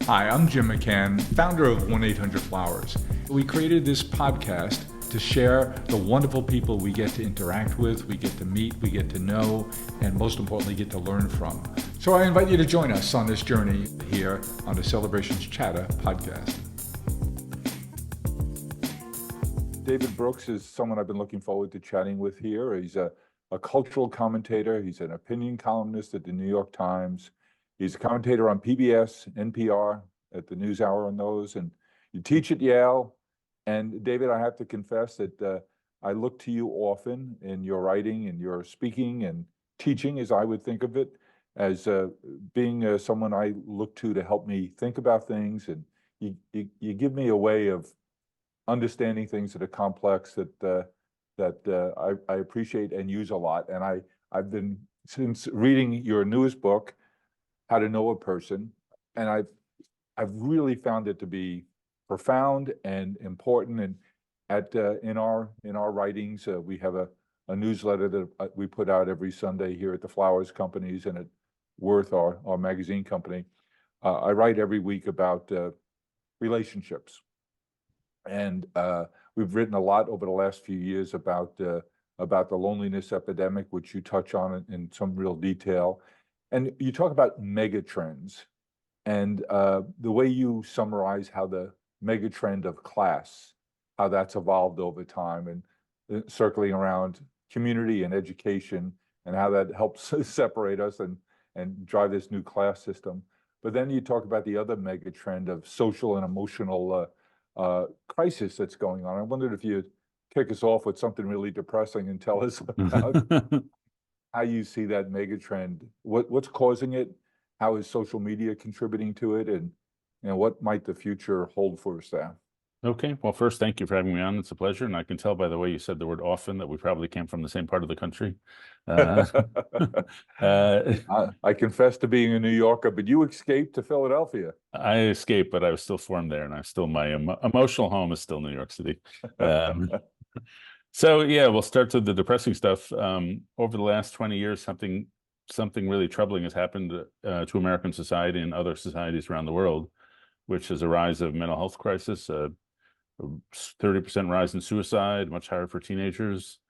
Hi, I'm Jim McCann, founder of 1-800-Flowers. We created this podcast to share the wonderful people we get to interact with, we get to meet, we get to know, and most importantly, get to learn from. So I invite you to join us on this journey here on the Celebrations Chatter podcast. David Brooks is someone I've been looking forward to chatting with here. He's a cultural commentator. He's an opinion columnist at the New York Times. He's a commentator on PBS, NPR, at the NewsHour on those, and you teach at Yale. And David, I have to confess that I look to you often in your writing and your speaking and teaching, as I would think of it, as being someone I look to help me think about things. And you give me a way of understanding things that are complex that I appreciate and use a lot. And I've been, since reading your newest book, How to Know a Person, and I've really found it to be profound and important. And in our writings, we have a newsletter that we put out every Sunday here at the Flowers Companies and at Worth, our magazine company. I write every week about relationships. And we've written a lot over the last few years about the loneliness epidemic, which you touch on in some real detail. And you talk about mega trends, and the way you summarize how the mega trend of class, how that's evolved over time, and circling around community and education, and how that helps separate us and drive this new class system. But then you talk about the other mega trend of social and emotional crisis that's going on. I wondered if you'd kick us off with something really depressing and tell us about how you see that mega trend. What's causing it? How is social media contributing to it? And what might the future hold for us there? Okay. Well, first, thank you for having me on. It's a pleasure. And I can tell by the way you said the word often that we probably came from the same part of the country. I confess to being a New Yorker, but you escaped to Philadelphia. I escaped, but I was still formed there, and I still, my emotional home is still New York City. So yeah, we'll start with the depressing stuff. Over the last 20 years, something really troubling has happened to American society and other societies around the world, which is a rise of mental health crisis, 30% rise in suicide, much higher for teenagers.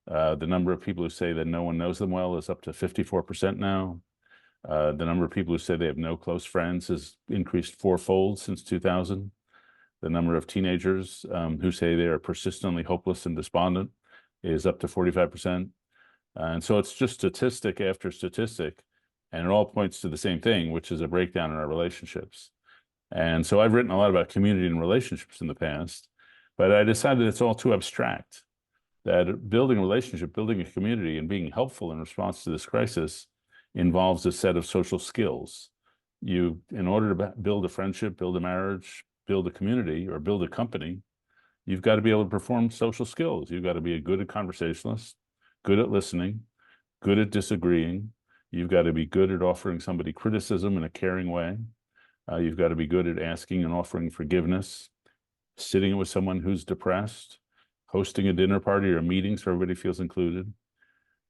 The number of people who say that no one knows them well is up to 54% now. The number of people who say they have no close friends has increased fourfold since 2000. The number of teenagers who say they are persistently hopeless and despondent is up to 45%. And so it's just statistic after statistic, and it all points to the same thing, which is a breakdown in our relationships. And so I've written a lot about community and relationships in the past, but I decided it's all too abstract, that building a relationship, building a community, and being helpful in response to this crisis involves a set of social skills. In order to build a friendship, build a marriage, build a community, or build a company, you've got to be able to perform social skills. You've got to be a good conversationalist, good at listening, good at disagreeing. You've got to be good at offering somebody criticism in a caring way. You've got to be good at asking and offering forgiveness, sitting with someone who's depressed, hosting a dinner party or a meeting so everybody feels included.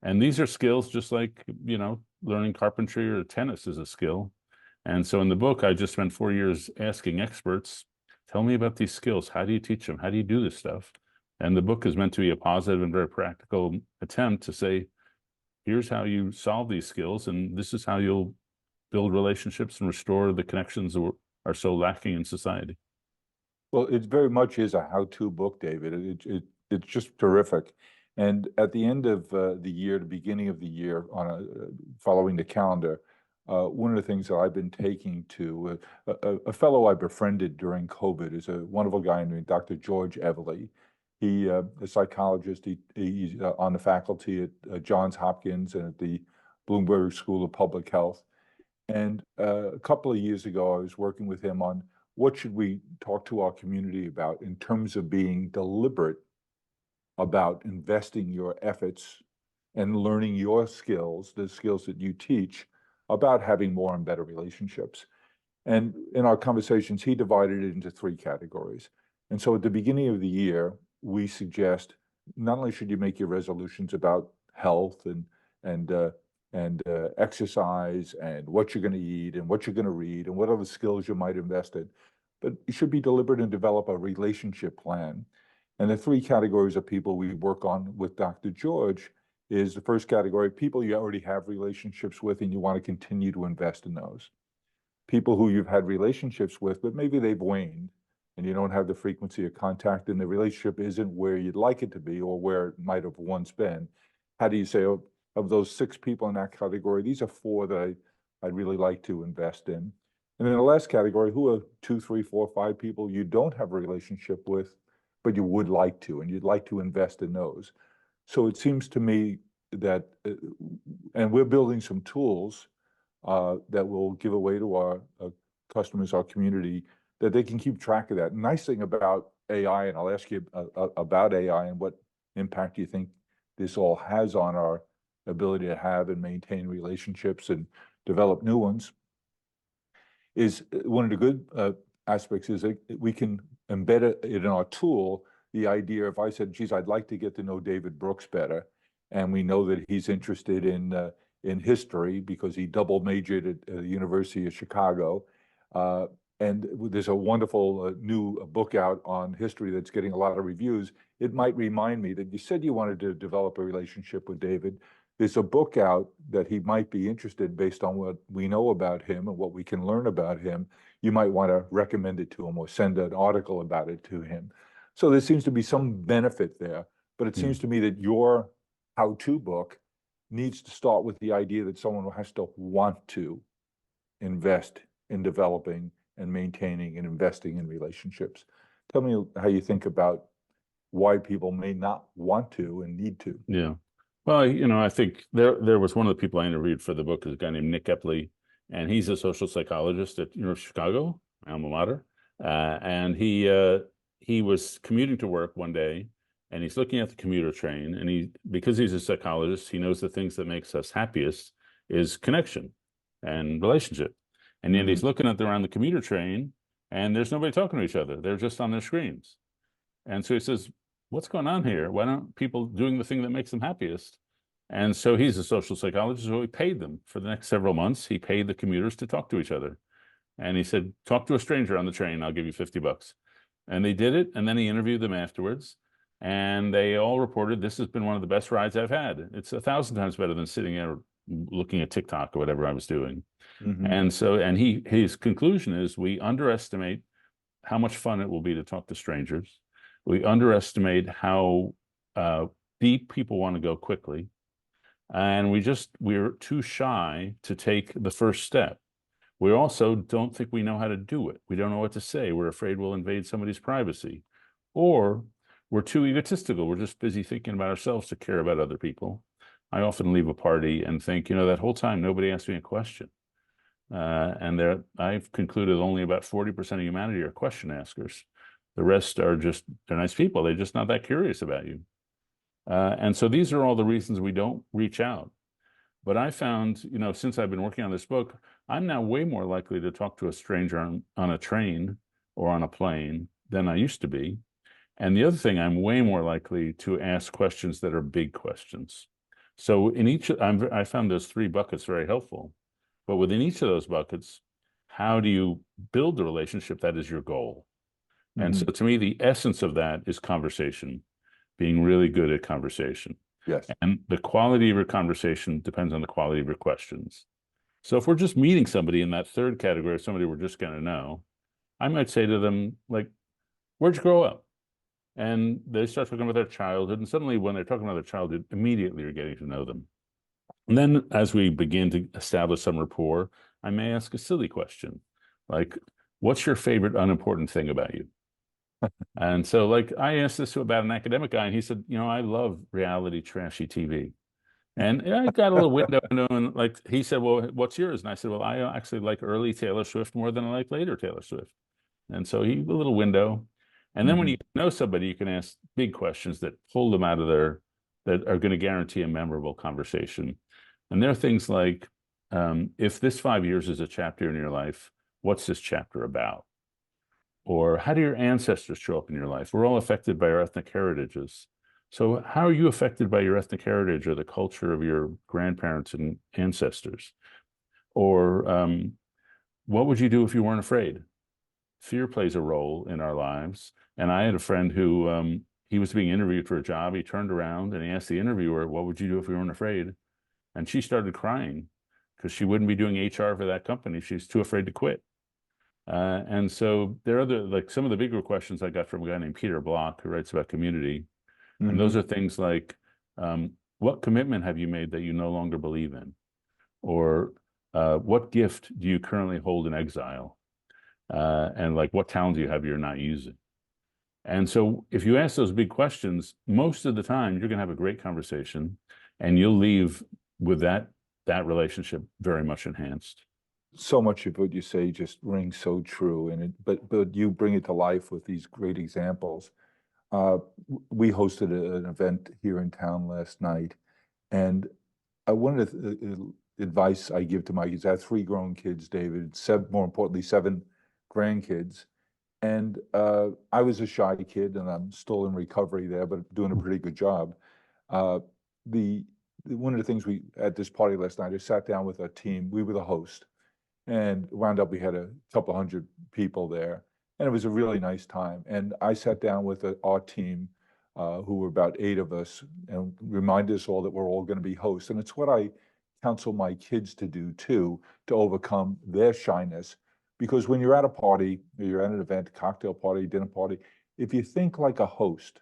And these are skills just like, learning carpentry or tennis is a skill. And so in the book, I just spent 4 years asking experts, tell me about these skills. How do you teach them? How do you do this stuff? And the book is meant to be a positive and very practical attempt to say, here's how you solve these skills, and this is how you'll build relationships and restore the connections that are so lacking in society. Well, it very much is a how-to book, David. It's just terrific. And at the end of the year, the beginning of the year, following the calendar, one of the things that I've been taking to a fellow I befriended during COVID is a wonderful guy named Dr. George Everly. He a psychologist. He's on the faculty at Johns Hopkins and at the Bloomberg School of Public Health. And a couple of years ago, I was working with him on what should we talk to our community about in terms of being deliberate about investing your efforts and learning your skills, the skills that you teach, about having more and better relationships. And in our conversations, he divided it into 3 categories. And so at the beginning of the year, we suggest not only should you make your resolutions about health and and exercise and what you're going to eat and what you're going to read and what other skills you might invest in. But you should be deliberate and develop a relationship plan. And the three categories of people we work on with Dr. George is the first category, people you already have relationships with and you want to continue to invest in those. People who you've had relationships with, but maybe they've waned and you don't have the frequency of contact and the relationship isn't where you'd like it to be or where it might have once been. How do you say, oh, of those 6 people in that category, these are 4 that I'd really like to invest in. And then the last category, who are 2, 3, 4, 5 people you don't have a relationship with, but you would like to, and you'd like to invest in those. So it seems to me that, and we're building some tools that will give away to our customers, our community, that they can keep track of that. Nice thing about AI, and I'll ask you about AI and what impact you think this all has on our ability to have and maintain relationships and develop new ones, is one of the good aspects is that we can embed it in our tool, the idea if I said, geez, I'd like to get to know David Brooks better, and we know that he's interested in history because he double majored at the University of Chicago. And there's a wonderful new book out on history that's getting a lot of reviews. It might remind me that you said you wanted to develop a relationship with David. There's a book out that he might be interested based on what we know about him and what we can learn about him. You might want to recommend it to him or send an article about it to him. So there seems to be some benefit there, but it seems to me that your how-to book needs to start with the idea that someone has to want to invest in developing and maintaining and investing in relationships. Tell me how you think about why people may not want to and need to. Yeah. Well, I think there was one of the people I interviewed for the book is a guy named Nick Epley, and he's a social psychologist at University of Chicago, my alma mater. And he was commuting to work one day, and he's looking at the commuter train, and because he's a psychologist, he knows the things that makes us happiest is connection and relationship. And yet he's looking around the commuter train, and there's nobody talking to each other. They're just on their screens. And so he says, what's going on here? Why aren't people doing the thing that makes them happiest? And so he's a social psychologist, so he paid them for the next several months. He paid the commuters to talk to each other. And he said, talk to a stranger on the train, I'll give you $50. And they did it, and then he interviewed them afterwards. And they all reported, this has been one of the best rides I've had. It's 1,000 times better than sitting there looking at TikTok or whatever I was doing. And so, his conclusion is we underestimate how much fun it will be to talk to strangers. We underestimate how deep people want to go quickly. And we're too shy to take the first step. We also don't think we know how to do it. We don't know what to say. We're afraid we'll invade somebody's privacy. Or we're too egotistical. We're just busy thinking about ourselves to care about other people. I often leave a party and think, that whole time nobody asked me a question. And I've concluded only about 40% of humanity are question askers. The rest are they're nice people. They're just not that curious about you. And so these are all the reasons we don't reach out. But I found, since I've been working on this book, I'm now way more likely to talk to a stranger on a train or on a plane than I used to be. And the other thing, I'm way more likely to ask questions that are big questions. So I found those 3 buckets very helpful. But within each of those buckets, how do you build the relationship that is your goal? And so to me, the essence of that is conversation, being really good at conversation. Yes. And the quality of your conversation depends on the quality of your questions. So if we're just meeting somebody in that third category, somebody we're just going to know, I might say to them, like, where'd you grow up? And they start talking about their childhood. And suddenly when they're talking about their childhood, immediately you're getting to know them. And then as we begin to establish some rapport, I may ask a silly question, like, what's your favorite unimportant thing about you? And so, like, I asked this about an academic guy, and he said, I love reality, trashy TV. And I got a little window into him, and like, he said, well, what's yours? And I said, well, I actually like early Taylor Swift more than I like later Taylor Swift. And so a little window. And then when you know somebody, you can ask big questions that pull them out of that are going to guarantee a memorable conversation. And there are things like, if this 5 years is a chapter in your life, what's this chapter about? Or how do your ancestors show up in your life? We're all affected by our ethnic heritages. So how are you affected by your ethnic heritage or the culture of your grandparents and ancestors? Or what would you do if you weren't afraid? Fear plays a role in our lives. And I had a friend who he was being interviewed for a job. He turned around and he asked the interviewer, "What would you do if you weren't afraid?" And she started crying because she wouldn't be doing HR for that company. She's too afraid to quit. And so there are other, like some of the bigger questions I got from a guy named Peter Block, who writes about community. And those are things like, what commitment have you made that you no longer believe in? Or what gift do you currently hold in exile? And like, what talent do you have you're not using? And so if you ask those big questions, most of the time you're going to have a great conversation and you'll leave with that relationship very much enhanced. So much of what you say just rings so true, and but you bring it to life with these great examples. We hosted an event here in town last night, and one of the advice I give to my kids, I have 3 grown kids, David, more importantly, 7 grandkids. And I was a shy kid, and I'm still in recovery there, but doing a pretty good job. Uh, one of the things we at this party last night, I sat down with a team. We were the host, and wound up we had a couple hundred people there, and it was a really nice time. And I sat down with our team, who were about 8 of us, and reminded us all that we're all going to be hosts. And it's what I counsel my kids to do too, to overcome their shyness. Because when you're at a party, or you're at an event, cocktail party, dinner party, if you think like a host,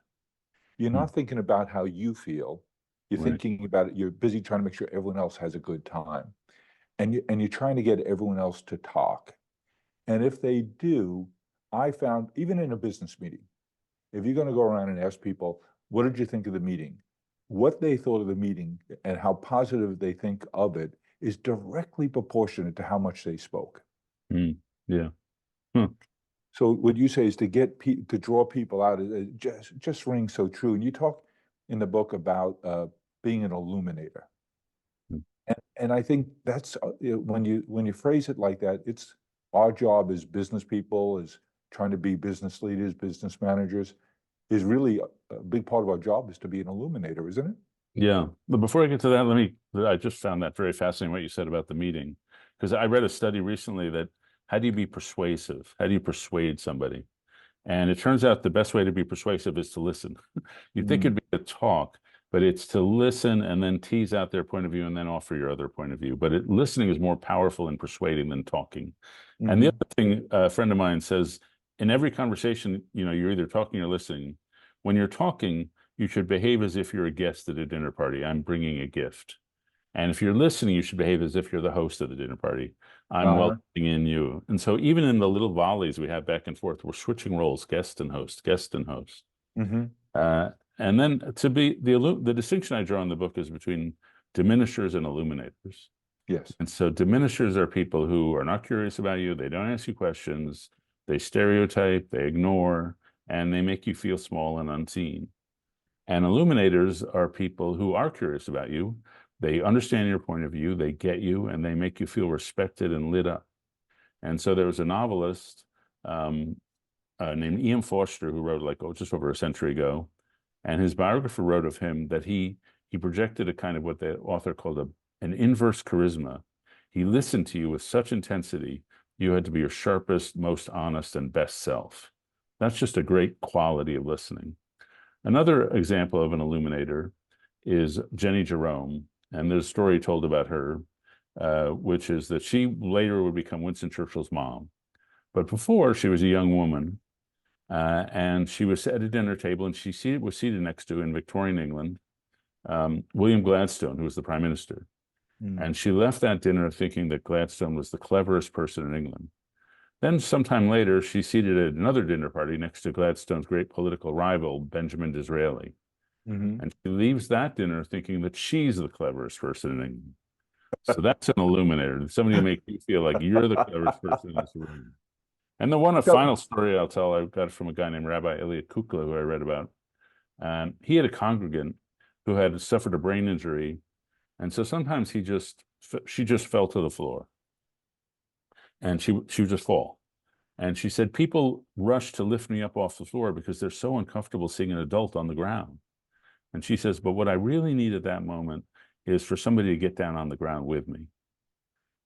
you're not thinking about how you feel. You're Right. thinking about it. You're busy trying to make sure everyone else has a good time, and you're trying to get everyone else to talk. And if they do, I found even in a business meeting, if you're going to go around and ask people, what did you think of the meeting? What they thought of the meeting and how positive they think of it is directly proportionate to how much they spoke. Yeah. Huh. So what you say is to to draw people out, it just rings so true. And you talk in the book about being an illuminator. And I think that's when you phrase it like that, it's our job as business people, as trying to be business leaders, business managers, is really a big part of our job is to be an illuminator, isn't it? Yeah. But before I get to that, I just found that very fascinating what you said about the meeting. Because I read a study recently that how do you be persuasive? How do you persuade somebody? And it turns out the best way to be persuasive is to listen. You'd think it'd be to talk, but it's to listen and then tease out their point of view and then offer your other point of view. But listening is more powerful in persuading than talking. And the other thing, a friend of mine says, in every conversation, you're either talking or listening. When you're talking, you should behave as if you're a guest at a dinner party. I'm bringing a gift. And if you're listening, you should behave as if you're the host of the dinner party. I'm welcoming in you. And so even in the little volleys we have back and forth, we're switching roles, guest and host, guest and host. And then to be the distinction I draw in the book is between diminishers and illuminators. Yes. And so diminishers are people who are not curious about you. They don't ask you questions. They stereotype, they ignore, and they make you feel small and unseen. And illuminators are people who are curious about you. They understand your point of view, they get you, and they make you feel respected and lit up. And so there was a novelist named Ian Foster who wrote just over a century ago. And his biographer wrote of him that he projected a kind of what the author called an inverse charisma. He listened to you with such intensity, you had to be your sharpest, most honest, and best self. That's just a great quality of listening. Another example of an illuminator is Jenny Jerome. And there's a story told about her, which is that she later would become Winston Churchill's mom. But before, she was a young woman, and she was at a dinner table, and she was seated next to, in Victorian England, William Gladstone, who was the prime minister. And she left that dinner thinking that Gladstone was the cleverest person in England. Then sometime later, she's seated at another dinner party next to Gladstone's great political rival, Benjamin Disraeli. And she leaves that dinner thinking that she's the cleverest person in England. So that's an illuminator, somebody who makes you feel like you're the cleverest person in this room. And a final story I'll tell, I got it from a guy named Rabbi Elliot Kukla, who I read about. He had a congregant who had suffered a brain injury. And so sometimes she just fell to the floor. And she would just fall. And she said, people rush to lift me up off the floor because they're so uncomfortable seeing an adult on the ground. And she says, but what I really need at that moment is for somebody to get down on the ground with me.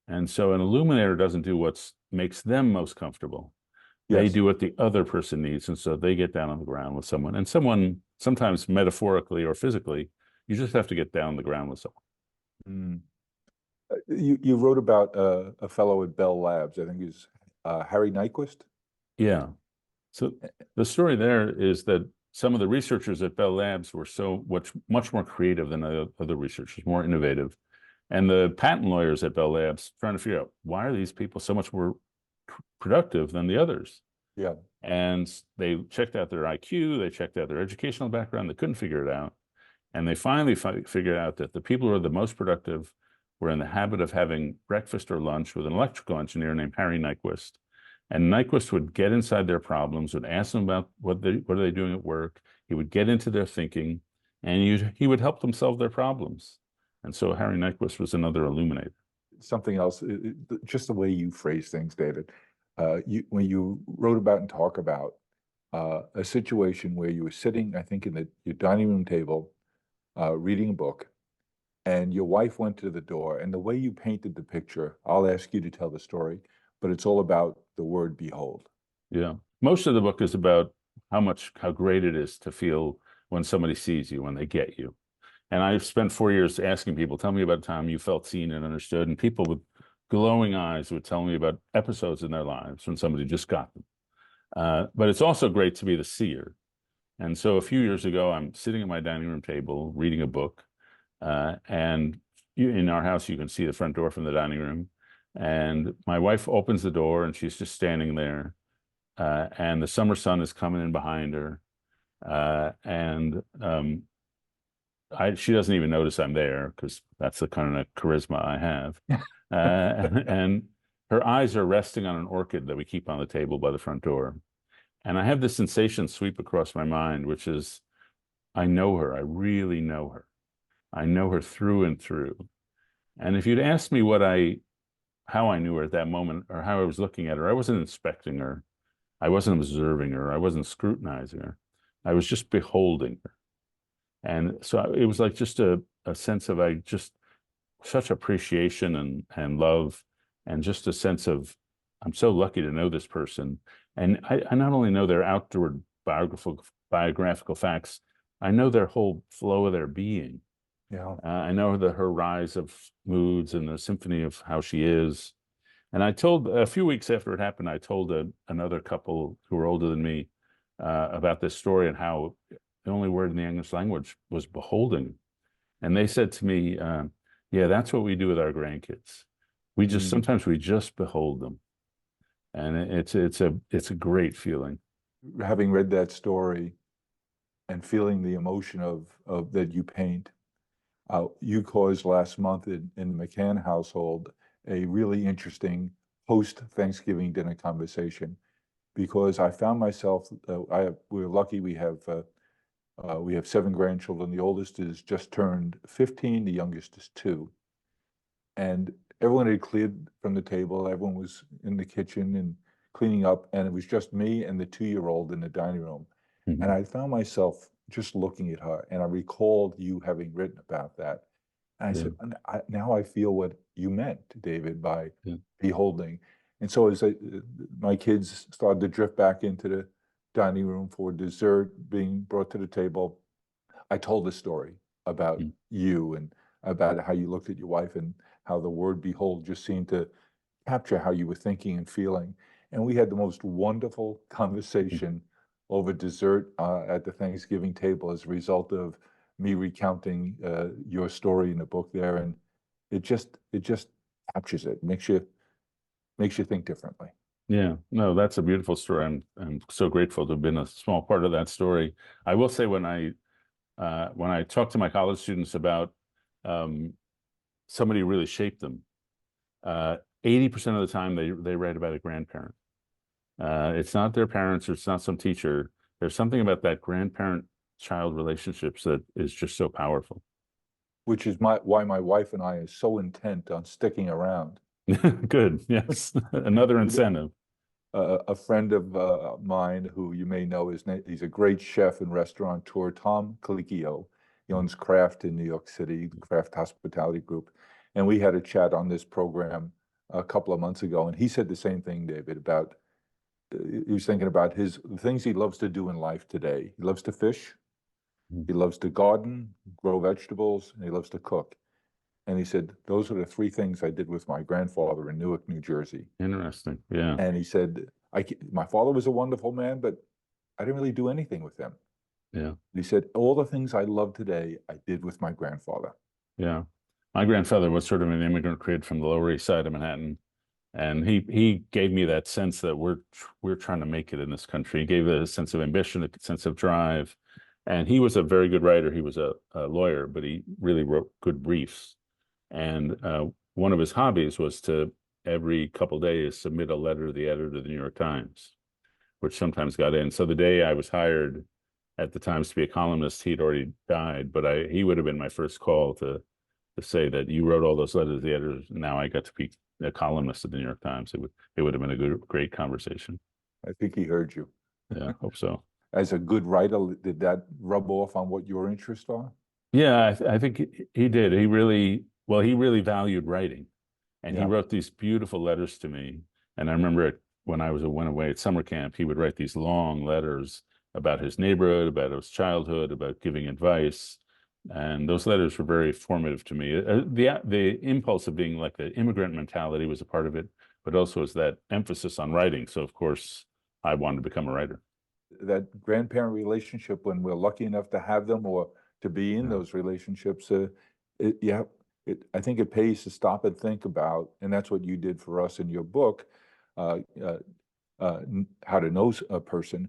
And so an illuminator doesn't do what makes them most comfortable. They Yes. do what the other person needs. And so they get down on the ground with someone. And someone, sometimes metaphorically or physically, you just have to get down on the ground with someone. Mm. You wrote about a fellow at Bell Labs, I think he's Harry Nyquist. Yeah. So the story there is that some of the researchers at Bell Labs were much more creative than other researchers, more innovative. And the patent lawyers at Bell Labs trying to figure out, why are these people so much more productive than the others? Yeah. And they checked out their IQ, they checked out their educational background, they couldn't figure it out. And they finally figured out that the people who are the most productive were in the habit of having breakfast or lunch with an electrical engineer named Harry Nyquist. And Nyquist would get inside their problems, would ask them about what are they doing at work. He would get into their thinking, and he would help them solve their problems. And so Harry Nyquist was another illuminator. Something else, just the way you phrase things, David. When you wrote about and talk about a situation where you were sitting, I think, in your dining room table, reading a book, and your wife went to the door, and the way you painted the picture, I'll ask you to tell the story, but it's all about the word behold. Yeah. Most of the book is about how great it is to feel when somebody sees you, when they get you. And I've spent 4 years asking people, tell me about a time you felt seen and understood. And people with glowing eyes would tell me about episodes in their lives when somebody just got them. But it's also great to be the seer. And so a few years ago, I'm sitting at my dining room table reading a book. And in our house, you can see the front door from the dining room. And my wife opens the door and she's just standing there. And the summer sun is coming in behind her. She doesn't even notice I'm there because that's the kind of charisma I have. And her eyes are resting on an orchid that we keep on the table by the front door. And I have this sensation sweep across my mind, which is, I know her. I really know her. I know her through and through. And if you'd asked me how I knew her at that moment or how I was looking at her, I wasn't inspecting her. I wasn't observing her. I wasn't scrutinizing her. I was just beholding her. And so it was like just a sense of such appreciation and love, and just a sense of, I'm so lucky to know this person. And I not only know their outward biographical facts, I know their whole flow of their being. Yeah. I know her rise of moods and the symphony of how she is. And a few weeks after it happened, I told another couple who were older than me about this story and how the only word in the English language was beholding. And they said to me, yeah, that's what we do with our grandkids. Sometimes we just behold them. And it's a great feeling. Having read that story and feeling the emotion of that you paint, you caused last month in the McCann household a really interesting post-Thanksgiving dinner conversation, because I found myself, we're lucky we have 7 grandchildren. The oldest is just turned 15, the youngest is 2. And everyone had cleared from the table, everyone was in the kitchen and cleaning up, and it was just me and the 2-year-old in the dining room. Mm-hmm. And I found myself just looking at her, and I recalled you having written about that. And I said, now I feel what you meant, David, by beholding. And so as my kids started to drift back into the dining room for dessert being brought to the table, I told the story about you and about how you looked at your wife and how the word behold just seemed to capture how you were thinking and feeling. And we had the most wonderful conversation over dessert at the Thanksgiving table as a result of me recounting your story in the book there. And it just captures it, makes you think differently. Yeah, no, that's a beautiful story. I'm so grateful to have been a small part of that story. I will say when I talk to my college students about somebody who really shaped them, 80% of the time they write about a grandparent. It's not their parents, or it's not some teacher. There's something about that grandparent-child relationships that is just so powerful. Which is why my wife and I are so intent on sticking around. Good, yes, another incentive. A friend of mine who you may know, he's a great chef and restaurateur, Tom Colicchio. He owns Kraft in New York City, the Kraft Hospitality Group. And we had a chat on this program a couple of months ago, and he said the same thing, David, about he was thinking about the things he loves to do in life today. He loves to fish, he loves to garden, grow vegetables, and he loves to cook. And he said, those are the three things I did with my grandfather in Newark, New Jersey. Interesting. Yeah. And he said, my father was a wonderful man, but I didn't really do anything with him. Yeah. He said, all the things I love today, I did with my grandfather. Yeah. My grandfather was sort of an immigrant kid from the Lower East Side of Manhattan. And he gave me that sense that we're trying to make it in this country. He gave a sense of ambition, a sense of drive. And he was a very good writer. He was a lawyer, but he really wrote good briefs. And one of his hobbies was to, every couple of days, submit a letter to the editor of the New York Times, which sometimes got in. So the day I was hired at the Times to be a columnist, he'd already died, but he would have been my first call to say that you wrote all those letters to the editors. Now I got to be a columnist at the New York Times. It would have been a great conversation. I think he heard you. Yeah, I hope so. As a good writer, did that rub off on what your interests are? Yeah, I think he did. He really valued writing, and he wrote these beautiful letters to me. And I remember when I went away at summer camp, he would write these long letters about his neighborhood, about his childhood, about giving advice. And those letters were very formative to me. The impulse of being like the immigrant mentality was a part of it, but also was that emphasis on writing. So of course, I wanted to become a writer. That grandparent relationship, when we're lucky enough to have them or to be in those relationships, I think it pays to stop and think about, and that's what you did for us in your book, How to Know a Person.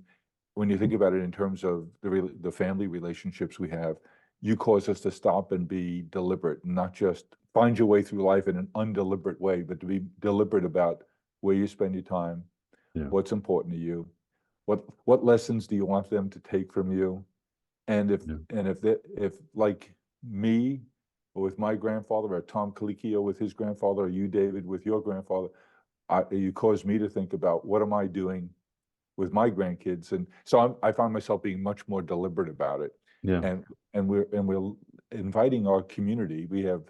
When you think about it in terms of the family relationships we have, you cause us to stop and be deliberate, not just find your way through life in an undeliberate way, but to be deliberate about where you spend your time, what's important to you, what lessons do you want them to take from you, and if like me, or with my grandfather, or Tom Colicchio with his grandfather, or you, David, with your grandfather, you caused me to think about what am I doing with my grandkids, and so I found myself being much more deliberate about it. Yeah. And we're inviting our community. We have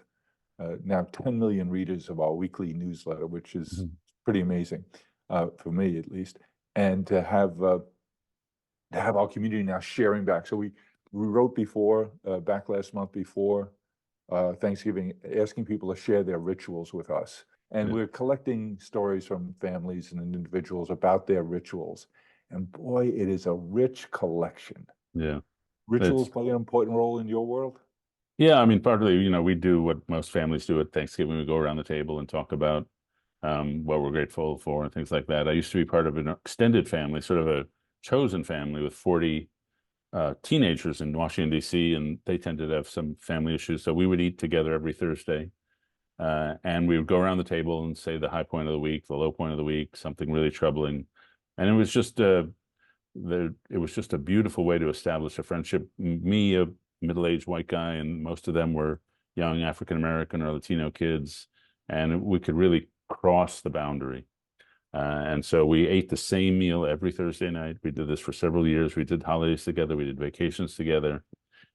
now 10 million readers of our weekly newsletter, which is pretty amazing for me at least, and to have our community now sharing back. So we wrote back last month before Thanksgiving, asking people to share their rituals with us. And we're collecting stories from families and individuals about their rituals. And boy, it is a rich collection. Yeah. Rituals play an important role in your world? Yeah, I mean, partly, we do what most families do at Thanksgiving. We go around the table and talk about what we're grateful for and things like that. I used to be part of an extended family, sort of a chosen family with 40 teenagers in Washington, D.C., and they tended to have some family issues. So we would eat together every Thursday, and we would go around the table and say the high point of the week, the low point of the week, something really troubling. And it was just a beautiful way to establish a friendship. Me, a middle-aged white guy, and most of them were young African-American or Latino kids, and we could really cross the boundary. And so we ate the same meal every Thursday night. We did this for several years. We did holidays together. We did vacations together.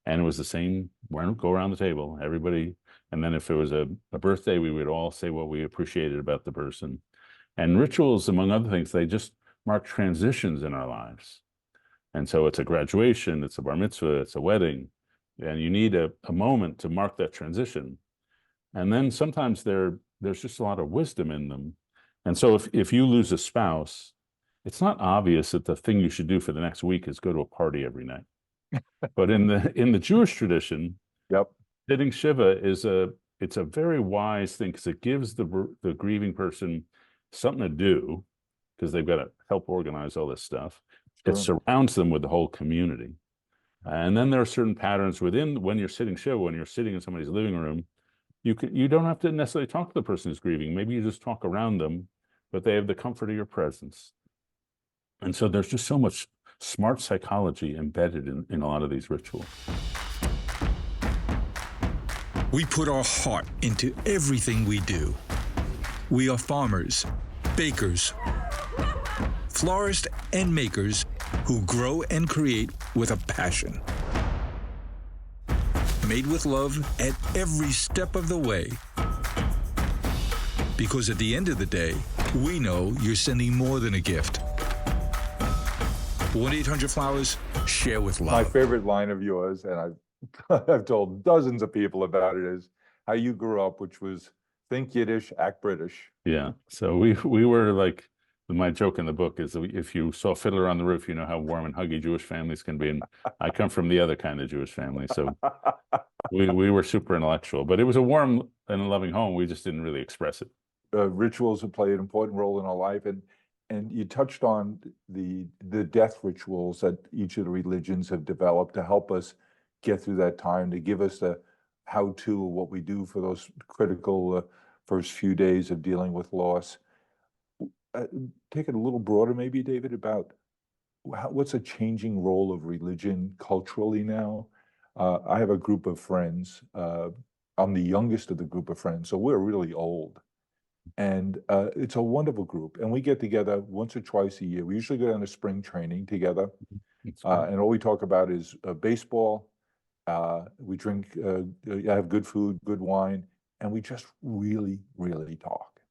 And it was the same, go around the table, everybody. And then if it was a birthday, we would all say what we appreciated about the person. And rituals, among other things, they just mark transitions in our lives. And so it's a graduation, it's a bar mitzvah, it's a wedding, and you need a moment to mark that transition. And then sometimes there's just a lot of wisdom in them. And so if you lose a spouse, it's not obvious that the thing you should do for the next week is go to a party every night. But in the Jewish tradition, sitting Shiva it's a very wise thing, because it gives the grieving person something to do, because they've got to help organize all this stuff. It surrounds them with the whole community. And then there are certain patterns when you're sitting Shiva, when you're sitting in somebody's living room, you don't have to necessarily talk to the person who's grieving. Maybe you just talk around them, but they have the comfort of your presence. And so there's just so much smart psychology embedded in a lot of these rituals. We put our heart into everything we do. We are farmers, bakers, florists, and makers who grow and create with a passion. made with love at every step of the way. Because at the end of the day, we know you're sending more than a gift. 1-800-Flowers, share with My love. favorite line of yours, and I've told dozens of people about it, is how you grew up, which was think Yiddish, act British. Yeah. So we were like, my joke in the book is that if you saw Fiddler on the Roof, you know how warm and huggy Jewish families can be. And I come from the other kind of Jewish family. So we were super intellectual, but it was a warm and loving home. We just didn't really express it. Rituals have played an important role in our life, and you touched on the death rituals that each of the religions have developed to help us get through that time, to give us the how-to of what we do for those critical first few days of dealing with loss. Take it a little broader, maybe, David, about what's a changing role of religion culturally now. I have a group of friends. I'm the youngest of the group of friends, so we're really old. And it's a wonderful group. And we get together once or twice a year. We usually go down to spring training together. And all we talk about is baseball. We drink, have good food, good wine, and we just really, really talk.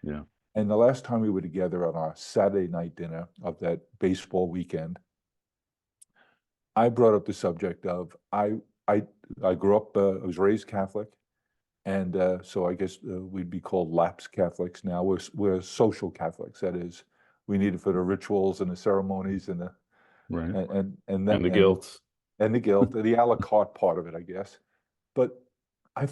Yeah. And the last time we were together on our Saturday night dinner of that baseball weekend, I brought up the subject of I grew up, I was raised Catholic, and so I guess we'd be called lapsed Catholics now. We're social Catholics. That is, we need it for the rituals and the ceremonies and the Right. and the guilt. and the guilt, the a la carte part of it, I guess. But I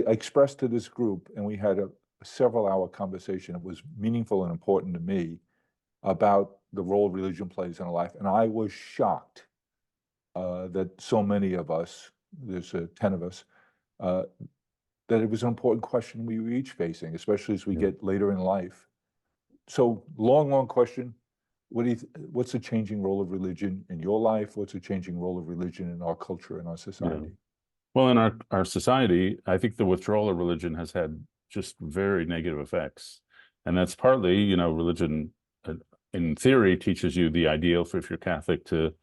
expressed to this group, and we had a several-hour conversation. It was meaningful and important to me about the role religion plays in our life. And I was shocked that so many of us, there's 10 of us, that it was an important question we were each facing, especially as we get later in life. So long question. What's the changing role of religion in your life? What's the changing role of religion in our culture and our society? Yeah. Well, in our society, I think the withdrawal of religion has had just very negative effects. And that's partly, religion in theory teaches you the ideal for, if you're Catholic, to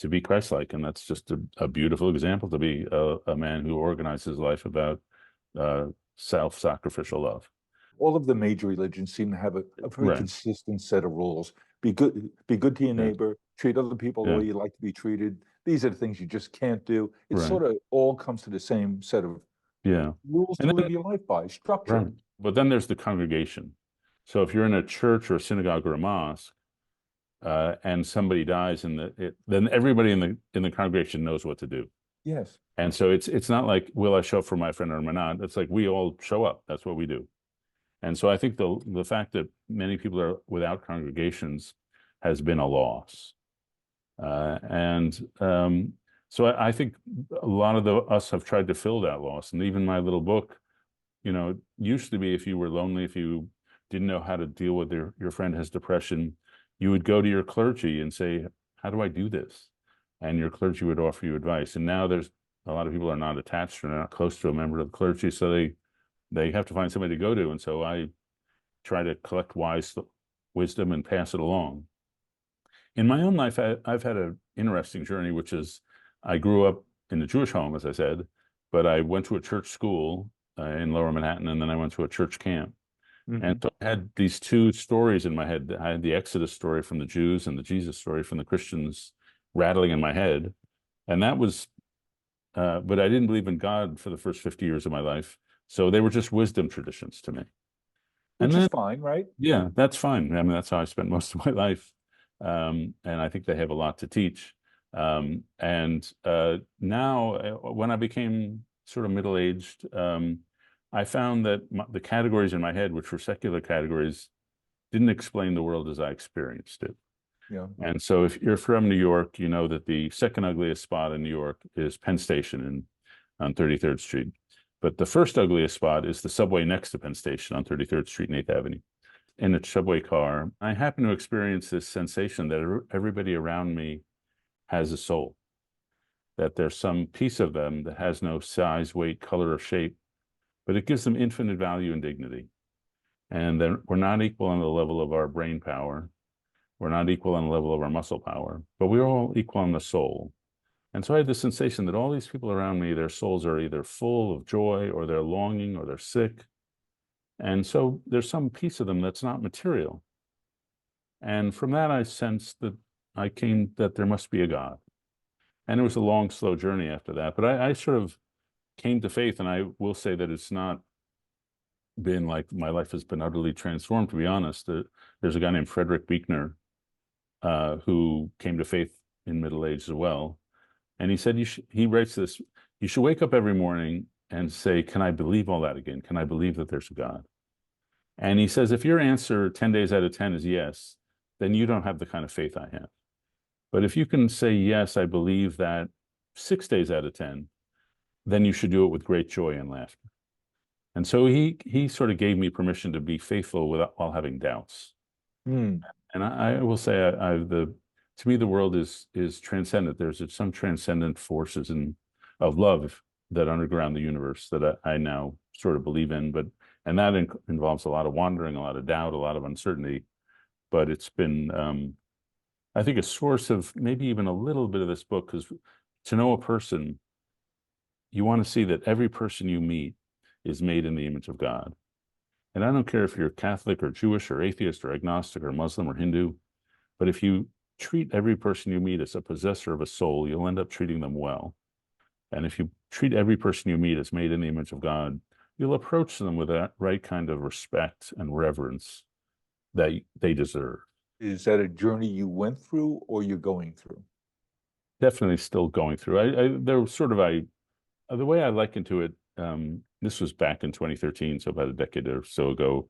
be Christ-like. And that's just a beautiful example, to be a man who organizes his life about self-sacrificial love. All of the major religions seem to have a very consistent set of rules. Be good to your neighbor, treat other people the way you like to be treated. These are the things you just can't do. It sort of all comes to the same set of rules to live your life by, structure. Right. But then there's the congregation. So if you're in a church or a synagogue or a mosque, and somebody dies, then everybody in the congregation knows what to do. Yes. And so it's not like, will I show up for my friend or am I not? It's like, we all show up. That's what we do. And so I think the fact that many people are without congregations has been a loss. So I think a lot of us have tried to fill that loss. And even my little book, it used to be, if you were lonely, if you didn't know how to deal with your friend has depression, you would go to your clergy and say, how do I do this? And your clergy would offer you advice. And now there's a lot of people are not attached or not close to a member of the clergy, so they have to find somebody to go to. And so I try to collect wisdom and pass it along. In my own life, I've had an interesting journey, which is I grew up in a Jewish home, as I said, but I went to a church school in Lower Manhattan, and then I went to a church camp. Mm-hmm. And so I had these two stories in my head. I had the Exodus story from the Jews and the Jesus story from the Christians rattling in my head. And that was, but I didn't believe in God for the first 50 years of my life. So they were just wisdom traditions to me. Which is fine, right? Yeah, that's fine. I mean, that's how I spent most of my life. And I think they have a lot to teach. Now, when I became sort of middle-aged, I found that the categories in my head, which were secular categories, didn't explain the world as I experienced it. Yeah. And so if you're from New York, you know that the second ugliest spot in New York is Penn Station on 33rd Street. But the first ugliest spot is the subway next to Penn Station on 33rd Street and 8th Avenue. In a subway car, I happen to experience this sensation that everybody around me has a soul, that there's some piece of them that has no size, weight, color, or shape, but it gives them infinite value and dignity. And then we're not equal on the level of our brain power. We're not equal on the level of our muscle power, but we're all equal on the soul. And so I had the sensation that all these people around me, their souls are either full of joy or they're longing or they're sick. And so there's some piece of them that's not material. And from that, I sensed that I came that there must be a God. And it was a long, slow journey after that. But I sort of came to faith, and I will say that it's not been like my life has been utterly transformed, to be honest. There's a guy named Frederick Buechner who came to faith in middle age as well. And he said, he writes this, you should wake up every morning and say, can I believe all that again? Can I believe that there's a God? And he says, if your answer 10 days out of 10 is yes, then you don't have the kind of faith I have. But if you can say, yes, I believe that 6 days out of 10, then you should do it with great joy and laughter. And so he sort of gave me permission to be faithful while having doubts. Hmm. And I will say, to me, the world is transcendent. There's some transcendent forces of love that underground the universe that I now sort of believe in. And that involves a lot of wandering, a lot of doubt, a lot of uncertainty. But it's been, I think, a source of maybe even a little bit of this book, because to know a person, you want to see that every person you meet is made in the image of God. And I don't care if you're Catholic or Jewish or atheist or agnostic or Muslim or Hindu, but if you treat every person you meet as a possessor of a soul, you'll end up treating them well. And if you treat every person you meet as made in the image of God, you'll approach them with that right kind of respect and reverence that they deserve. Is that a journey you went through or you're going through? Definitely still going through. The way I liken to it, this was back in 2013, so about a decade or so ago.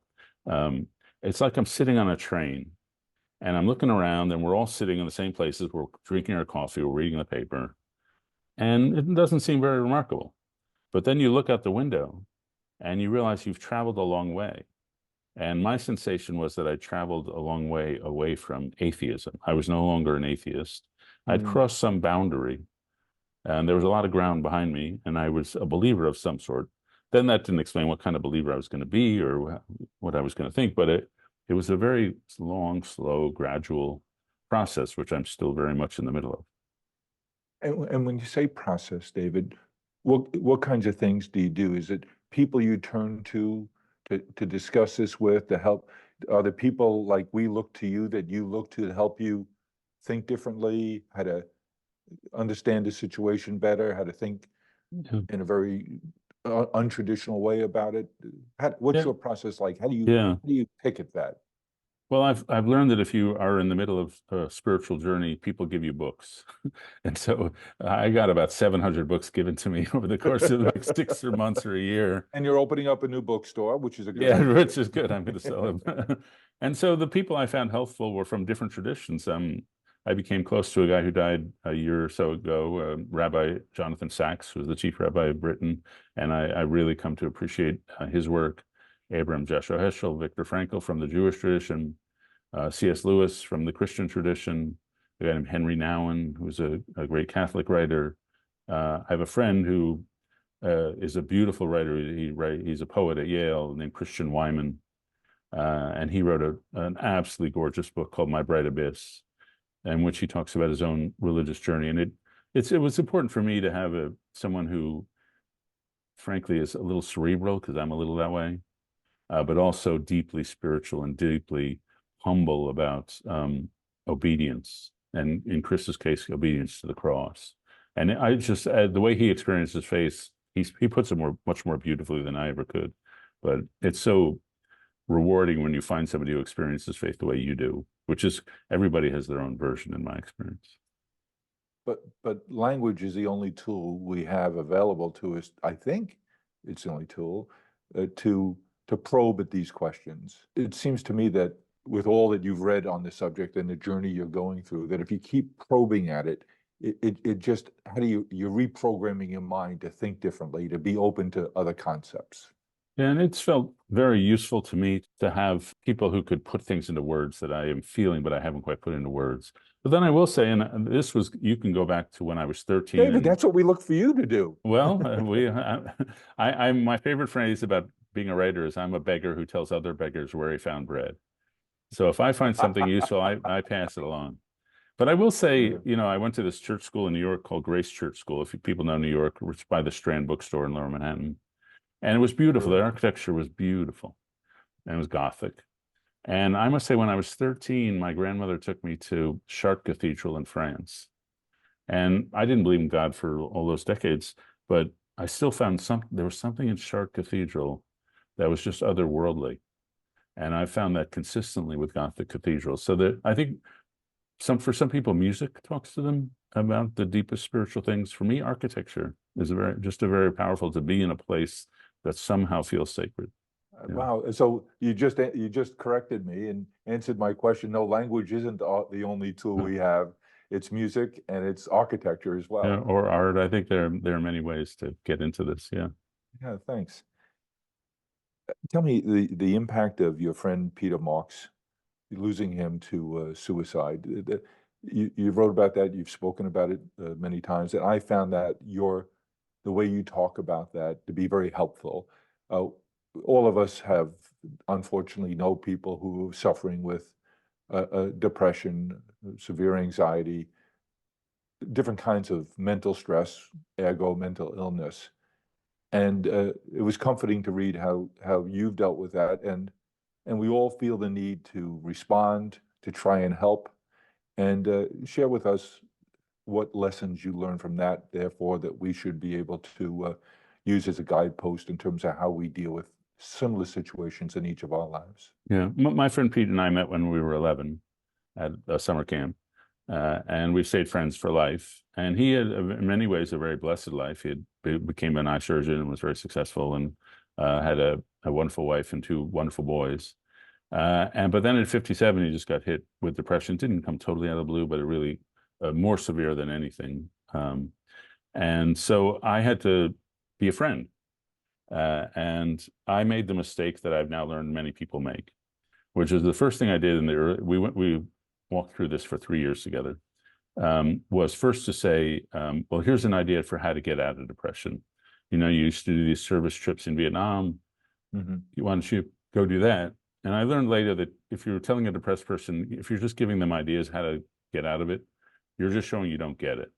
It's like I'm sitting on a train and I'm looking around and we're all sitting in the same places. We're drinking our coffee, we're reading the paper, and it doesn't seem very remarkable. But then you look out the window and you realize you've traveled a long way. And my sensation was that I traveled a long way away from atheism. I was no longer an atheist. I'd crossed some boundary, and there was a lot of ground behind me, and I was a believer of some sort. Then that didn't explain what kind of believer I was going to be or what I was going to think, but it was a very long, slow, gradual process, which I'm still very much in the middle of. And when you say process, David, what kinds of things do you do? Is it people you turn to discuss this with, to help? Are the people like we look to you that you look to help you think differently, how to understand the situation better, how to think in a very untraditional way about it? What's your process like? How do you pick at that? Well, I've learned that if you are in the middle of a spiritual journey, people give you books. And so I got about 700 books given to me over the course of like 6 months or a year. And you're opening up a new bookstore, which is a good idea. Which is good. I'm going to sell them. And so the people I found helpful were from different traditions. I became close to a guy who died a year or so ago, Rabbi Jonathan Sachs, who was the chief rabbi of Britain. And I really come to appreciate his work. Abraham Joshua Heschel, Viktor Frankl from the Jewish tradition, C.S. Lewis from the Christian tradition, a guy named Henry Nouwen, who's a great Catholic writer. I have a friend who is a beautiful writer. He's a poet at Yale named Christian Wyman, and he wrote an absolutely gorgeous book called My Bright Abyss, in which he talks about his own religious journey. And it was important for me to have someone who, frankly, is a little cerebral, because I'm a little that way, but also deeply spiritual and deeply humble about obedience, and in Chris's case, obedience to the cross. And I just, the way he experiences faith, he puts it much more beautifully than I ever could. But it's so rewarding when you find somebody who experiences faith the way you do, which is, everybody has their own version in my experience. But language is the only tool we have available to us. I think it's the only tool to probe at these questions. It seems to me that with all that you've read on the subject and the journey you're going through, that if you keep probing at it, it just, you're reprogramming your mind to think differently, to be open to other concepts. Yeah, and it's felt very useful to me to have people who could put things into words that I am feeling, but I haven't quite put into words. But then I will say, and this was, you can go back to when I was 13. David, that's what we look for you to do. Well, my favorite phrase about being a writer is, I'm a beggar who tells other beggars where he found bread. So if I find something useful, I pass it along. But I will say, Yeah. you know, I went to this church school in New York called Grace Church School. If people know New York, it's by the Strand bookstore in Lower Manhattan. And it was beautiful. Sure. The architecture was beautiful and it was Gothic. And I must say, when I was 13, my grandmother took me to Chartres Cathedral in France. And I didn't believe in God for all those decades, but I still found there was something in Chartres Cathedral that was just otherworldly. And I found that consistently with Gothic cathedrals. So that I think for some people, music talks to them about the deepest spiritual things. For me, architecture is just a very powerful to be in a place that somehow feels sacred. Yeah. Wow. So you just corrected me and answered my question. No, language isn't the only tool we have. It's music and it's architecture as well. Yeah, or art. I think there are many ways to get into this. Yeah. Yeah, thanks. Tell me the impact of your friend Peter Marks, losing him to suicide. You wrote about that. You've spoken about it many times, and I found that the way you talk about that to be very helpful. All of us have, unfortunately, know people who are suffering with depression, severe anxiety, different kinds of mental stress, ergo mental illness. And it was comforting to read how you've dealt with that, and we all feel the need to respond, to try and help, and share with us what lessons you learned from that, therefore, that we should be able to use as a guidepost in terms of how we deal with similar situations in each of our lives. Yeah. My friend Pete and I met when we were 11 at a summer camp, and we stayed friends for life. And he had, in many ways, a very blessed life. He became an eye surgeon and was very successful, and had a wonderful wife and two wonderful boys. But then at 57, he just got hit with depression. It didn't come totally out of the blue, but it really more severe than anything. And so I had to be a friend. And I made the mistake that I've now learned many people make, which is the first thing I did in the early, we walked through this for 3 years together, was first to say, well, here's an idea for how to get out of depression. You know, you used to do these service trips in Vietnam. Why don't you go do that? And I learned later that if you're telling a depressed person, if you're just giving them ideas how to get out of it, you're just showing you don't get it.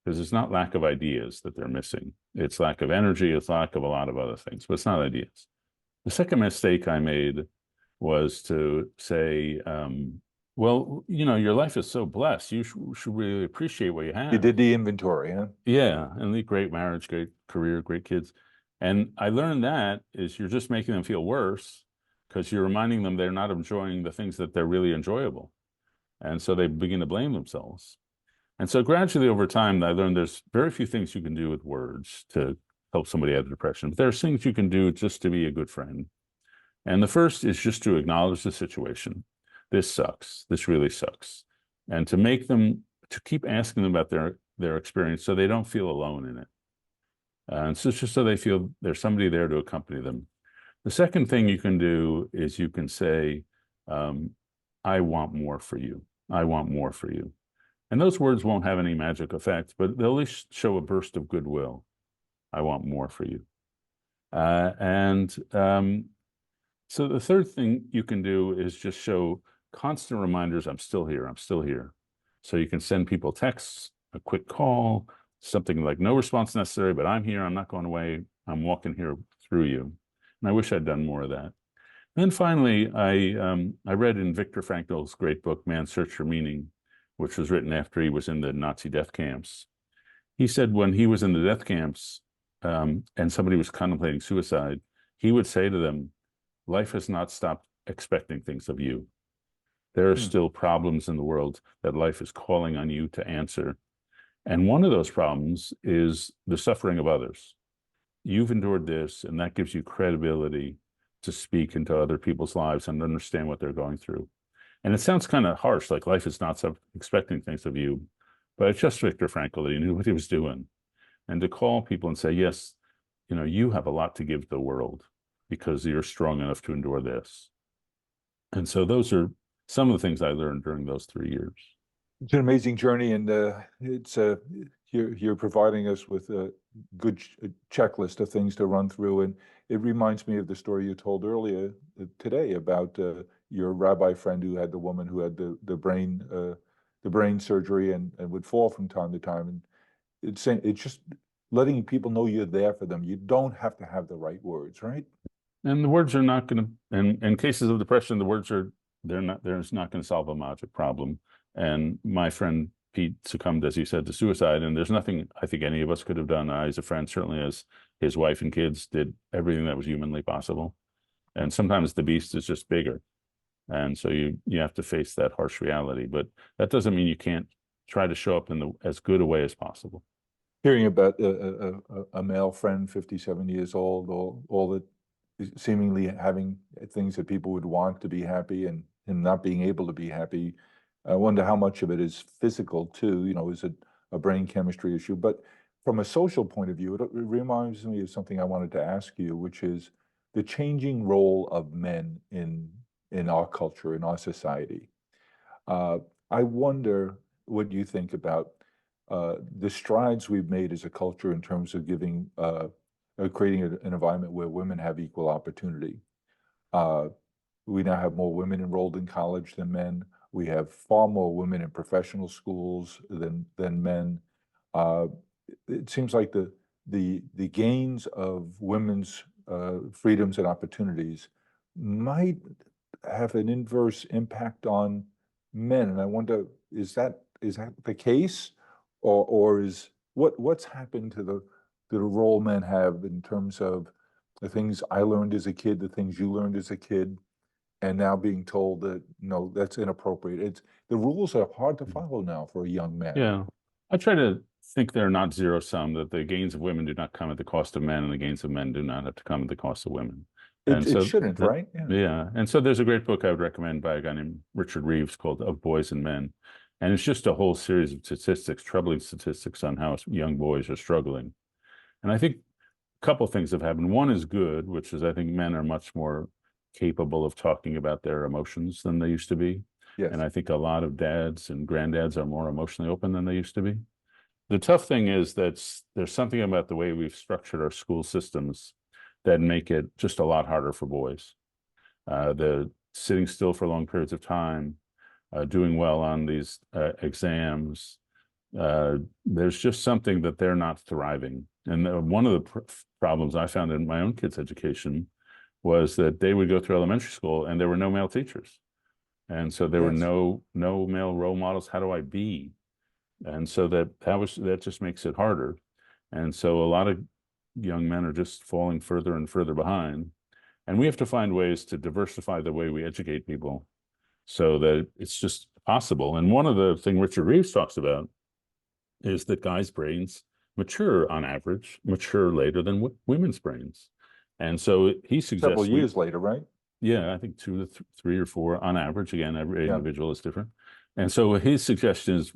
Because it's not lack of ideas that they're missing. It's lack of energy. It's lack of a lot of other things, but it's not ideas. The second mistake I made was to say, well, you know, your life is so blessed. You should really appreciate what you have. You did the inventory, huh? Yeah, and the great marriage, great career, great kids. And I learned that is you're just making them feel worse because you're reminding them they're not enjoying the things that they're really enjoyable. And so they begin to blame themselves. And so gradually over time, I learned there's very few things you can do with words to help somebody out of depression. But there's things you can do just to be a good friend. And the first is just to acknowledge the situation. This sucks. This really sucks. And to make them, to keep asking them about their experience so they don't feel alone in it. And so it's just so they feel there's somebody there to accompany them. The second thing you can do is you can say, I want more for you. I want more for you. And those words won't have any magic effect, but they'll at least show a burst of goodwill. I want more for you. So the third thing you can do is just show constant reminders, I'm still here, I'm still here. So you can send people texts, a quick call, something like no response necessary, but I'm here, I'm not going away, I'm walking here through you. And I wish I'd done more of that. And then finally, I read in Viktor Frankl's great book, Man's Search for Meaning, which was written after he was in the Nazi death camps. He said when he was in the death camps and somebody was contemplating suicide, he would say to them, life has not stopped expecting things of you. There are still problems in the world that life is calling on you to answer. And one of those problems is the suffering of others. You've endured this, and that gives you credibility to speak into other people's lives and understand what they're going through. And it sounds kind of harsh, like life is not expecting things of you, but it's just Viktor Frankl that he knew what he was doing. And to call people and say, yes, you know, you have a lot to give the world because you're strong enough to endure this. And so those are some of the things I learned during those 3 years. It's an amazing journey, and you're providing us with a good checklist of things to run through. And it reminds me of the story you told earlier today about your rabbi friend who had the woman who had the brain the brain surgery and would fall from time to time. And it's saying, it's just letting people know you're there for them. You don't have to have the right words, right? And the words are not going to, in cases of depression, the words are, they're not going to solve a magic problem. And my friend Pete succumbed, as you said, to suicide. And there's nothing I think any of us could have done. I, as a friend, certainly as his wife and kids, did everything that was humanly possible. And sometimes the beast is just bigger. And so you have to face that harsh reality. But that doesn't mean you can't try to show up in as good a way as possible. Hearing about a male friend, 57 years old, all that seemingly having things that people would want to be happy and him not being able to be happy. I wonder how much of it is physical too, is it a brain chemistry issue? But from a social point of view, it reminds me of something I wanted to ask you, which is the changing role of men in our culture, in our society. I wonder what you think about the strides we've made as a culture in terms of giving creating an environment where women have equal opportunity. We now have more women enrolled in college than men. We have far more women in professional schools than men. It seems like the gains of women's freedoms and opportunities might have an inverse impact on men. And I wonder, is that the case, or is what's happened to the role men have in terms of the things I learned as a kid, the things you learned as a kid, and now being told that, no, that's inappropriate. The rules are hard to follow now for a young man. Yeah. I try to think they're not zero sum, that the gains of women do not come at the cost of men, and the gains of men do not have to come at the cost of women. It shouldn't, right? Yeah. And so there's a great book I would recommend by a guy named Richard Reeves called Of Boys and Men. And it's just a whole series of statistics, troubling statistics on how young boys are struggling. And I think a couple of things have happened. One is good, which is I think men are much more capable of talking about their emotions than they used to be. Yes. And I think a lot of dads and granddads are more emotionally open than they used to be. The tough thing is that there's something about the way we've structured our school systems that make it just a lot harder for boys. The sitting still for long periods of time, doing well on these exams. There's just something that they're not thriving. And one of the problems I found in my own kids' education was that they would go through elementary school and there were no male teachers. And so there were no male role models. How do I be? And so that just makes it harder. And so a lot of young men are just falling further and further behind. And we have to find ways to diversify the way we educate people so that it's just possible. And one of the things Richard Reeves talks about is that guys' brains mature on average, mature later than women's brains. And so he suggests several years later, right? Yeah, I think 2 to 3 or 4 on average. Again, every individual is different. And so his suggestion is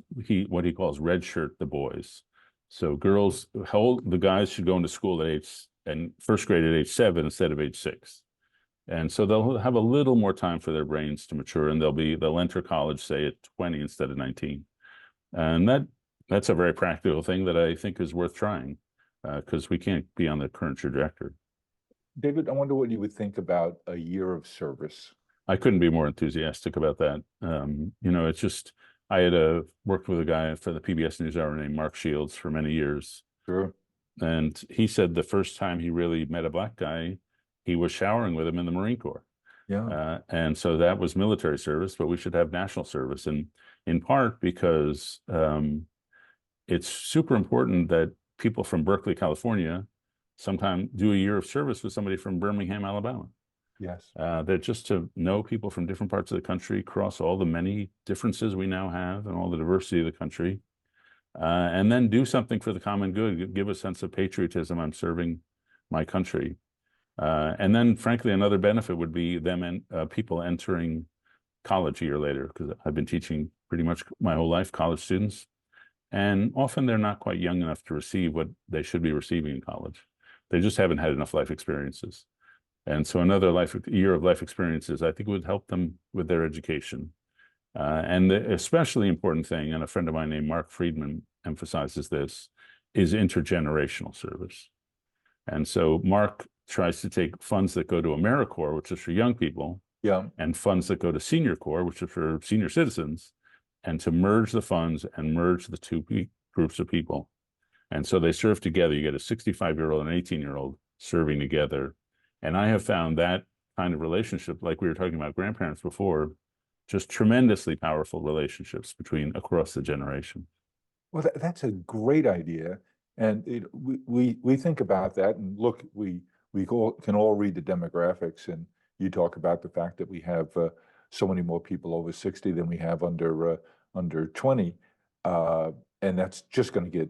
what he calls redshirt the boys. So the guys should go into school and first grade at age 7 instead of age 6. And so they'll have a little more time for their brains to mature, and they'll enter college, say, at 20 instead of 19. And that's a very practical thing that I think is worth trying, because we can't be on the current trajectory. David, I wonder what you would think about a year of service. I couldn't be more enthusiastic about that. It's just, I had worked with a guy for the PBS NewsHour named Mark Shields for many years. Sure. And he said the first time he really met a black guy, he was showering with him in the Marine Corps. Yeah. And so that was military service, but we should have national service. And in part because it's super important that people from Berkeley, California, sometimes do a year of service with somebody from Birmingham, Alabama. Yes. That just to know people from different parts of the country, across all the many differences we now have and all the diversity of the country, and then do something for the common good, give a sense of patriotism. I'm serving my country. And then, frankly, another benefit would be people entering college a year later, because I've been teaching pretty much my whole life college students, and often they're not quite young enough to receive what they should be receiving in college. They just haven't had enough life experiences. And so another year of life experiences, I think, would help them with their education. And the especially important thing, and a friend of mine named Mark Friedman emphasizes this, is intergenerational service. And so Mark tries to take funds that go to AmeriCorps, which is for young people, and funds that go to Senior Corps, which is for senior citizens, and to merge the funds and merge the two groups of people. And so they serve together. You get a 65-year-old and an 18-year-old serving together. And I have found that kind of relationship, like we were talking about grandparents before, just tremendously powerful relationships across the generation. Well, that's a great idea. And we think about that, and look, we can all read the demographics, and you talk about the fact that we have so many more people over 60 than we have under 20. And that's just going to get,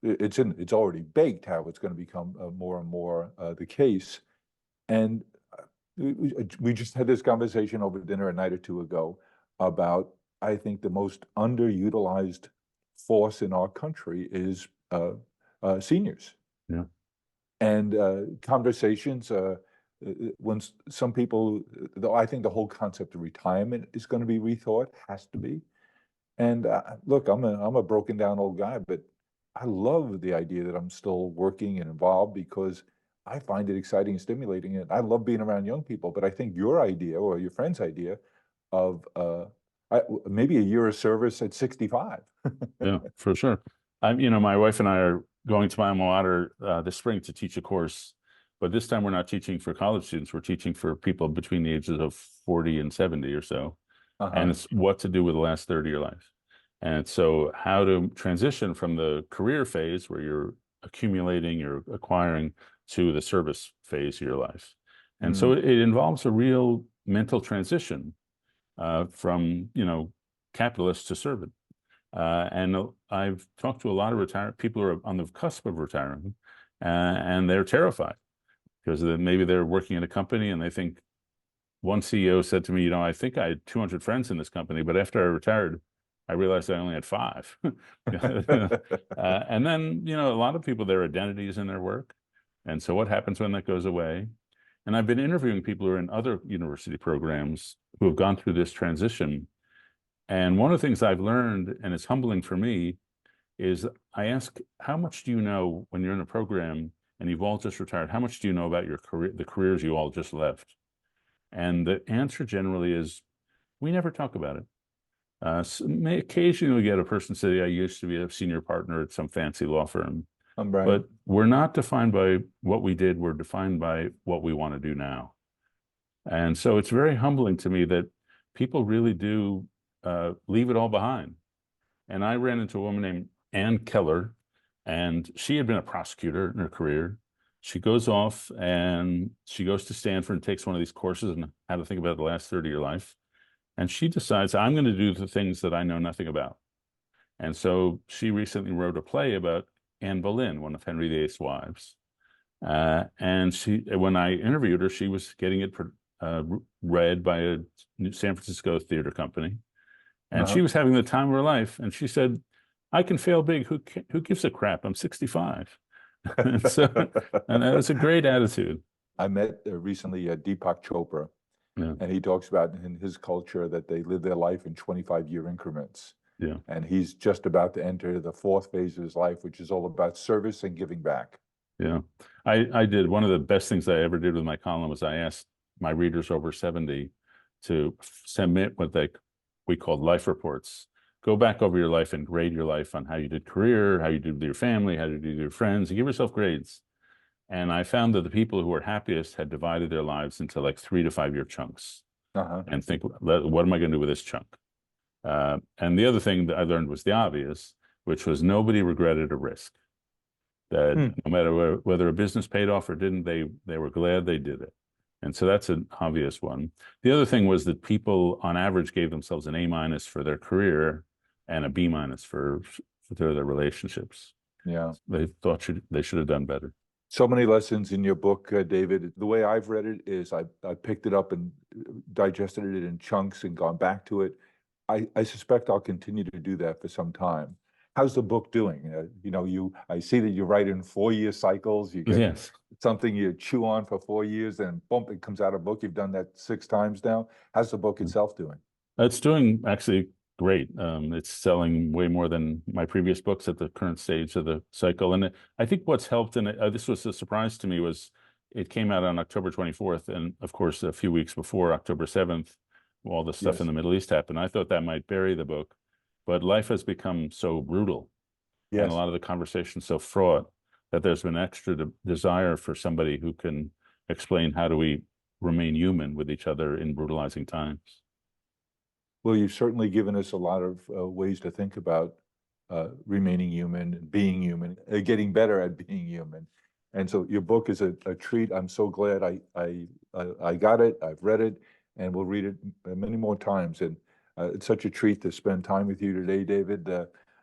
it's already baked how it's going to become more and more the case. And we just had this conversation over dinner a night or two ago about, I think, the most underutilized force in our country is seniors. Yeah. And conversations, when some people, though, I think the whole concept of retirement is going to be rethought, has to be. And look, I'm a broken down old guy, but I love the idea that I'm still working and involved because I find it exciting and stimulating, and I love being around young people. But I think your idea or your friend's idea of maybe a year of service at 65. Yeah, for sure. My wife and I are going to my alma mater this spring to teach a course, but this time we're not teaching for college students. We're teaching for people between the ages of 40 and 70 or so. And it's what to do with the last 30 of your life. And so how to transition from the career phase where you're accumulating, you're acquiring, to the service phase of your life. And so it involves a real mental transition from, capitalist to servant. And I've talked to a lot of people who are on the cusp of retiring, and they're terrified because maybe they're working in a company and they think, one CEO said to me, I think I had 200 friends in this company, but after I retired, I realized I only had 5. And then, a lot of people, their identity is in their work. And so what happens when that goes away? And I've been interviewing people who are in other university programs who have gone through this transition. And one of the things I've learned, and it's humbling for me, is I ask, how much do you know when you're in a program and you've all just retired? How much do you know about your career, the careers you all just left? And the answer generally is, we never talk about it. So may occasionally get a person say, I used to be a senior partner at some fancy law firm. Right. But we're not defined by what we did. We're defined by what we want to do now. And so it's very humbling to me that people really do leave it all behind. And I ran into a woman named Ann Keller, and she had been a prosecutor in her career. She goes off and she goes to Stanford and takes one of these courses on how to think about the last 30 of your life. And she decides, I'm going to do the things that I know nothing about. And so she recently wrote a play about Anne Boleyn, one of Henry VIII's wives. And when I interviewed her, she was getting it read by a San Francisco theater company. And she was having the time of her life. And she said, I can fail big. Who gives a crap? I'm 65. and that was a great attitude. I met recently Deepak Chopra, and he talks about in his culture that they live their life in 25-year increments. Yeah. And he's just about to enter the 4th phase of his life, which is all about service and giving back. Yeah. I did. One of the best things I ever did with my column was I asked my readers over 70 to submit what we called life reports. Go back over your life and grade your life on how you did career, how you did with your family, how you did with your friends, and give yourself grades. And I found that the people who were happiest had divided their lives into like 3 to 5 year chunks and think, what am I going to do with this chunk? And the other thing that I learned was the obvious, which was nobody regretted a risk. That no matter whether a business paid off or didn't, they were glad they did it. And so that's an obvious one. The other thing was that people on average gave themselves an A- for their career and a B- for their relationships. Yeah. They thought they should have done better. So many lessons in your book, David. The way I've read it is I picked it up and digested it in chunks and gone back to it. I suspect I'll continue to do that for some time. How's the book doing? I see that you write in 4-year cycles. You get something you chew on for 4 years, and boom, it comes out a book. You've done that 6 times now. How's the book itself doing? It's doing actually great. It's selling way more than my previous books at the current stage of the cycle. And I think what's helped, and this was a surprise to me, was it came out on October 24th. And of course, a few weeks before October 7th, all the stuff in the Middle East happened. I thought that might bury the book. but life has become so brutal and Yes. a lot of the conversation so fraught that there's been extra desire for somebody who can explain how do we remain human with each other in brutalizing times. Well, you've certainly given us a lot of ways to think about remaining human, being human, getting better at being human. And so your book is a treat. I'm so glad I got it. I've read it, and we'll read it many more times. And it's such a treat to spend time with you today, David.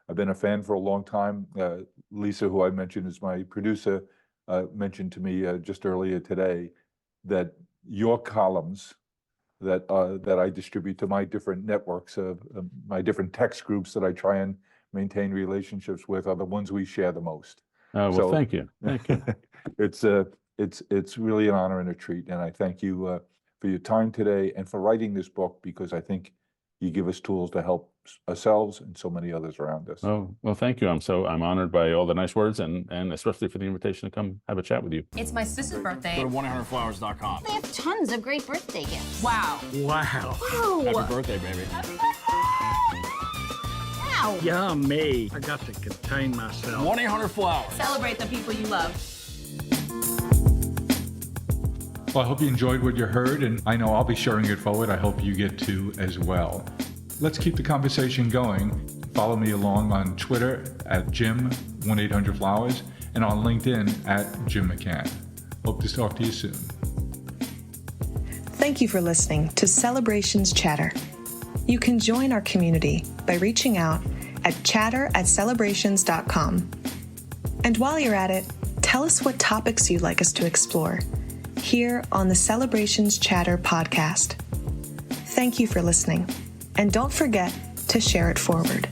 I've been a fan for a long time. Lisa, who I mentioned is my producer, mentioned to me just earlier today that your columns that I distribute to my different networks of my different text groups that I try and maintain relationships with are the ones we share the most. Oh, well, So- thank you. Thank you. It's really an honor and a treat, and I thank you for your time today and for writing this book, because I think you give us tools to help ourselves and so many others around us. Oh, well, thank you. I'm honored by all the nice words and especially for the invitation to come have a chat with you. It's my sister's birthday. Go to 1-800-Flowers.com. They have tons of great birthday gifts. Wow. Wow. Wow. Happy birthday, baby. Wow. Yeah, me. I got to contain myself. 1-800-Flowers. Celebrate the people you love. Well, I hope you enjoyed what you heard, and I know I'll be sharing it forward. I hope you get to as well. Let's keep the conversation going. Follow me along on Twitter at Jim1800Flowers and on LinkedIn at Jim McCann. Hope to talk to you soon. Thank you for listening to Celebrations Chatter. You can join our community by reaching out at chatter@celebrations.com. And while you're at it, tell us what topics you'd like us to explore here on the Celebrations Chatter podcast. Thank you for listening, and don't forget to share it forward.